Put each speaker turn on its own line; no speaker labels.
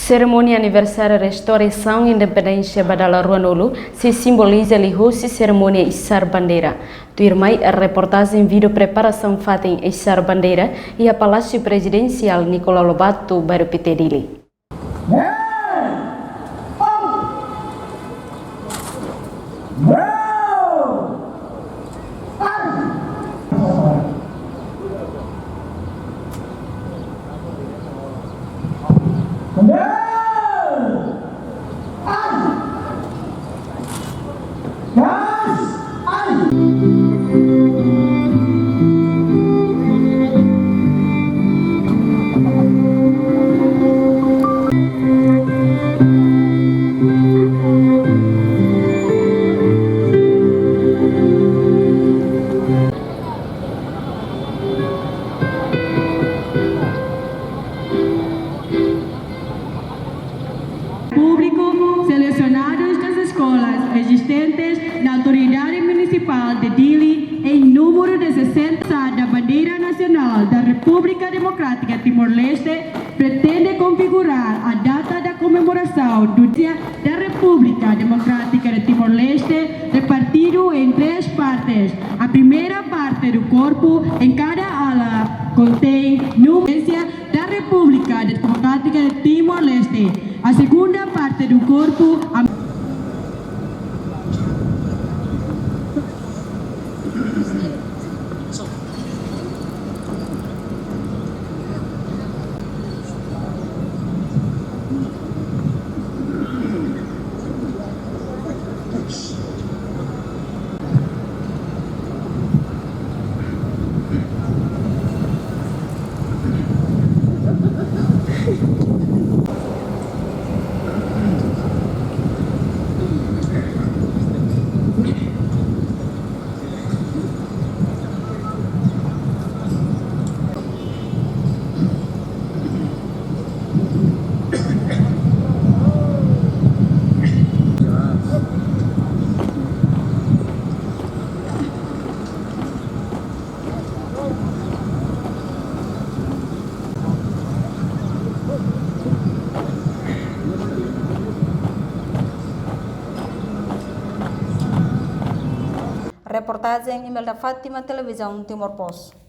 Cerimônia aniversário restauração e independência Badala Ruanolo se simboliza ali hoje cerimônia Içar Bandeira. Tuirmai a reportagem vídeo preparação feita em Içar Bandeira e a Palácio Presidencial Nicolau Lobato baru Pitedili.
Público selecionados das escolas existentes na autoridade municipal de Dili em número de 60 da bandeira nacional da República Democrática Timor-Leste pretende configurar a data da comemoração do Dia da República Democrática de Timor-Leste repartido em 3 partes. A primeira parte do corpo em cada ala contém número da República Democrática de Timor-Leste. A segunda parte do corpo
Reportagem Imelda Fátima, Televisão Timor Post.